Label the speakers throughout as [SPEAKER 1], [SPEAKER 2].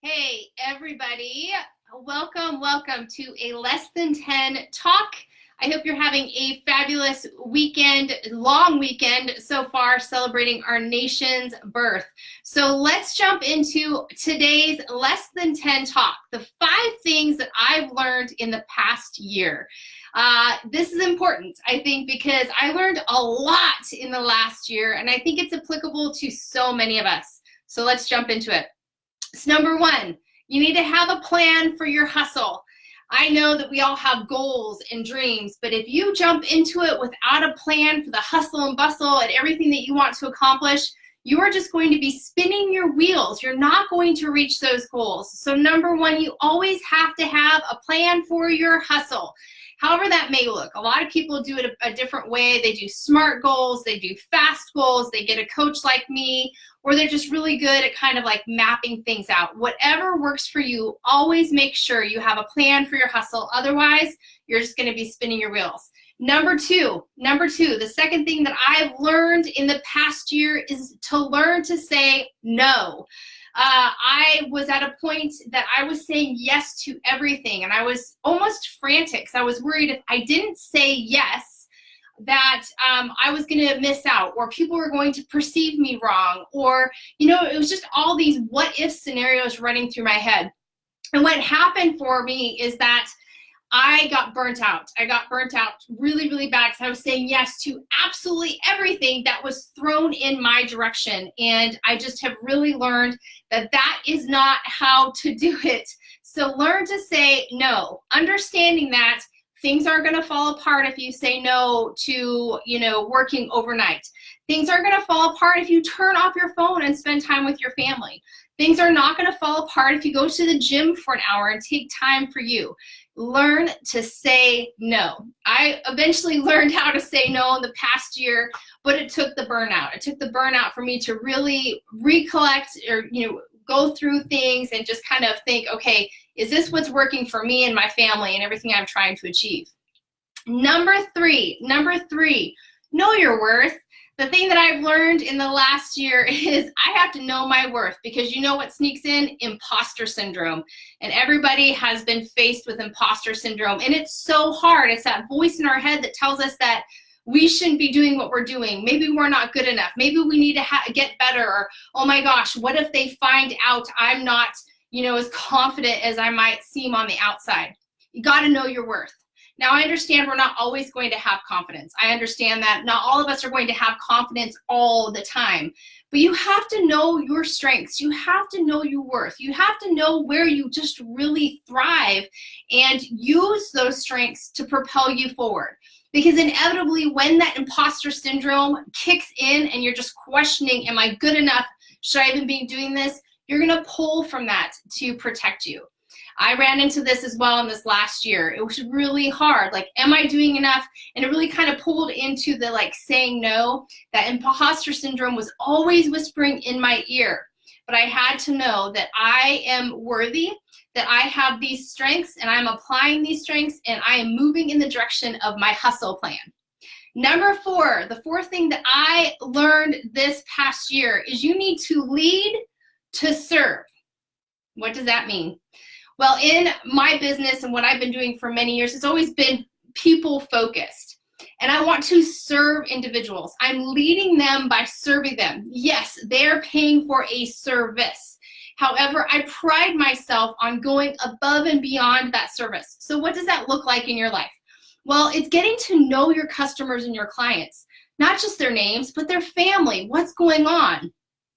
[SPEAKER 1] Hey, everybody. Welcome to a Less Than 10 talk. I hope you're having a fabulous weekend, long weekend so far, celebrating our nation's birth. So let's jump into today's Less Than 10 talk, the 5 things that I've learned in the past year. This is important, I think, because I learned a lot in the last year, and I think it's applicable to so many of us. So let's jump into it. So number 1, you need to have a plan for your hustle. I know that we all have goals and dreams, but if you jump into it without a plan for the hustle and bustle and everything that you want to accomplish, you are just going to be spinning your wheels. You're not going to reach those goals. So number 1, you always have to have a plan for your hustle. However that may look. A lot of people do it a different way. They do SMART goals, they do FAST goals, they get a coach like me, or they're just really good at kind of like mapping things out. Whatever works for you, always make sure you have a plan for your hustle. Otherwise, you're just going to be spinning your wheels. Number two, the second thing that I've learned in the past year is to learn to say no. I was at a point that I was saying yes to everything, and I was almost frantic. I was worried if I didn't say yes, that I was going to miss out, or people were going to perceive me wrong, or, it was just all these what-if scenarios running through my head. And what happened for me is that I got burnt out. I got burnt out really, really bad because I was saying yes to absolutely everything that was thrown in my direction. And I just have really learned that that is not how to do it. So learn to say no, understanding that things are going to fall apart if you say no to, working overnight. Things are going to fall apart if you turn off your phone and spend time with your family. Things are not going to fall apart if you go to the gym for an hour and take time for you. Learn to say no. I eventually learned how to say no in the past year, but it took the burnout. It took the burnout for me to really recollect or, go through things and just kind of think, okay, is this what's working for me and my family and everything I'm trying to achieve? Number three, know your worth. The thing that I've learned in the last year is I have to know my worth, because you know what sneaks in? Imposter syndrome. And everybody has been faced with imposter syndrome. And it's so hard. It's that voice in our head that tells us that we shouldn't be doing what we're doing. Maybe we're not good enough. Maybe we need to get better. Or, oh my gosh, what if they find out I'm not, as confident as I might seem on the outside? You got to know your worth. Now, I understand we're not always going to have confidence. I understand that not all of us are going to have confidence all the time. But you have to know your strengths. You have to know your worth. You have to know where you just really thrive and use those strengths to propel you forward. Because inevitably, when that imposter syndrome kicks in and you're just questioning, am I good enough? Should I even be doing this? You're going to pull from that to protect you. I ran into this as well in this last year. It was really hard. Like, am I doing enough? And it really kind of pulled into the saying no. That imposter syndrome was always whispering in my ear. But I had to know that I am worthy, that I have these strengths, and I'm applying these strengths, and I am moving in the direction of my hustle plan. Number 4, the fourth thing that I learned this past year is you need to lead to serve. What does that mean? Well, in my business and what I've been doing for many years, it's always been people-focused. And I want to serve individuals. I'm leading them by serving them. Yes, they're paying for a service. However, I pride myself on going above and beyond that service. So what does that look like in your life? Well, it's getting to know your customers and your clients, not just their names, but their family. What's going on?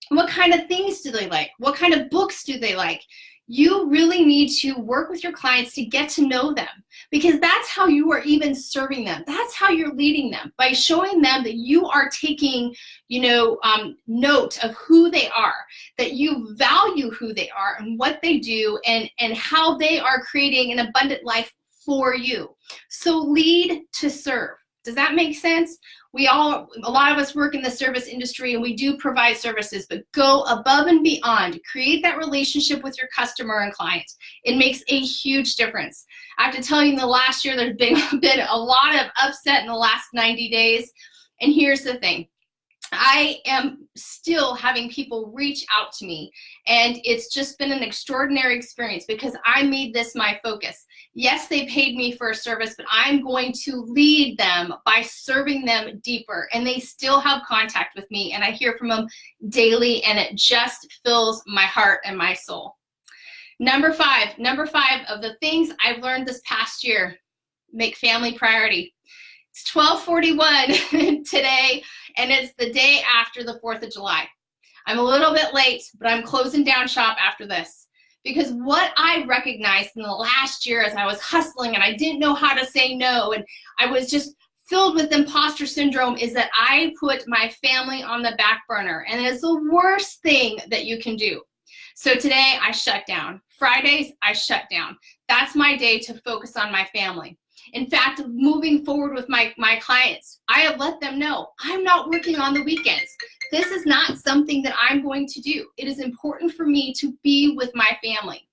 [SPEAKER 1] What kind of things do they like? What kind of books do they like? You really need to work with your clients to get to know them, because that's how you are even serving them. That's how you're leading them, by showing them that you are taking, note of who they are, that you value who they are and what they do, and how they are creating an abundant life for you. So lead to serve. Does that make sense? A lot of us work in the service industry, and we do provide services, but go above and beyond. Create that relationship with your customer and client. It makes a huge difference. I have to tell you, in the last year, there's been a lot of upset in the last 90 days. And here's the thing. I am still having people reach out to me, and it's just been an extraordinary experience because I made this my focus. Yes, they paid me for a service, but I'm going to lead them by serving them deeper, and they still have contact with me, and I hear from them daily, and it just fills my heart and my soul. Number five of the things I've learned this past year: make family priority. It's 12:41 today, and it's the day after the 4th of July. I'm a little bit late, but I'm closing down shop after this, because what I recognized in the last year as I was hustling and I didn't know how to say no, and I was just filled with imposter syndrome, is that I put my family on the back burner, and it's the worst thing that you can do. So today I shut down. Fridays I shut down. That's my day to focus on my family. In fact, moving forward with my clients, I have let them know I'm not working on the weekends. This is not something that I'm going to do. It is important for me to be with my family.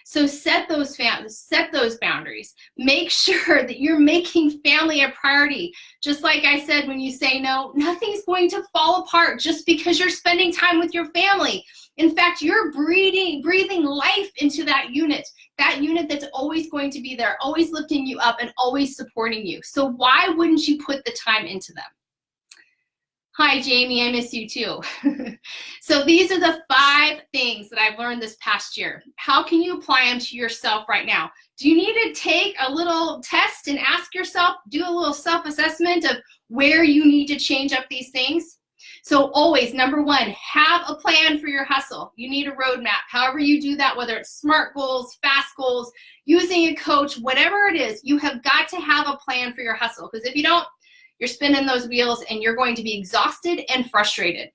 [SPEAKER 1] So set those boundaries. Make sure that you're making family a priority. Just like I said, when you say no, nothing's going to fall apart just because you're spending time with your family. In fact, you're breathing life into that unit that's always going to be there, always lifting you up and always supporting you. So why wouldn't you put the time into them? Hi, Jamie, I miss you too. So these are the 5 things that I've learned this past year. How can you apply them to yourself right now? Do you need to take a little test and ask yourself, do a little self-assessment of where you need to change up these things? So always, number 1, have a plan for your hustle. You need a roadmap. However you do that, whether it's SMART goals, FAST goals, using a coach, whatever it is, you have got to have a plan for your hustle. Because if you don't, you're spinning those wheels and you're going to be exhausted and frustrated.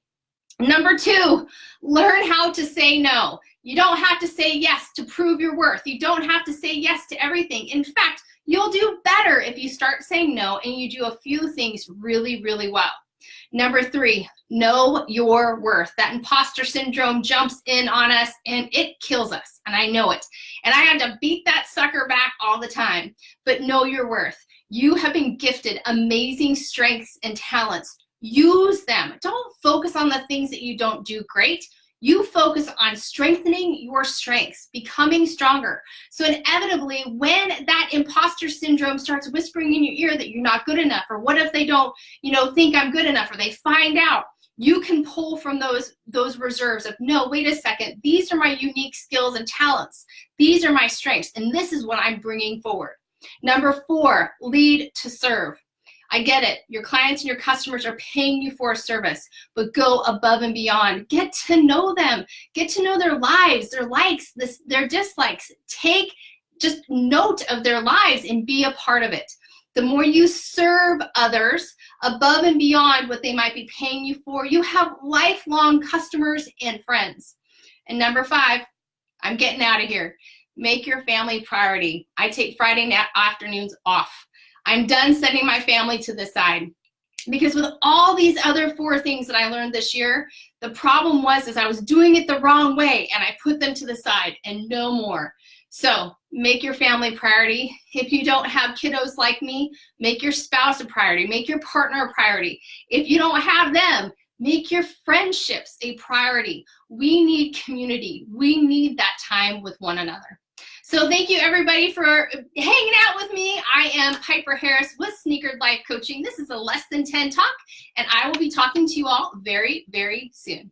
[SPEAKER 1] Number 2, learn how to say no. You don't have to say yes to prove your worth. You don't have to say yes to everything. In fact, you'll do better if you start saying no and you do a few things really, really well. Number 3, know your worth. That imposter syndrome jumps in on us and it kills us, and I know it. And I had to beat that sucker back all the time, but know your worth. You have been gifted amazing strengths and talents. Use them. Don't focus on the things that you don't do great. You focus on strengthening your strengths, becoming stronger. So inevitably, when that imposter syndrome starts whispering in your ear that you're not good enough, or what if they don't, think I'm good enough, or they find out, you can pull from those reserves of, no, wait a second, these are my unique skills and talents. These are my strengths, and this is what I'm bringing forward. Number 4, lead to serve. I get it. Your clients and your customers are paying you for a service, but go above and beyond. Get to know them. Get to know their lives, their likes, their dislikes. Take just note of their lives and be a part of it. The more you serve others above and beyond what they might be paying you for, you have lifelong customers and friends. And number 5, I'm getting out of here. Make your family priority. I take Friday afternoons off. I'm done setting my family to the side, because with all these other 4 things that I learned this year, the problem was I was doing it the wrong way and I put them to the side and no more. So make your family priority. If you don't have kiddos like me, make your spouse a priority. Make your partner a priority. If you don't have them, make your friendships a priority. We need community. We need that time with one another. So thank you everybody for hanging out with me. I am Piper Harris with Sneakered Life Coaching. This is a Less Than 10 Talk, and I will be talking to you all very, very soon.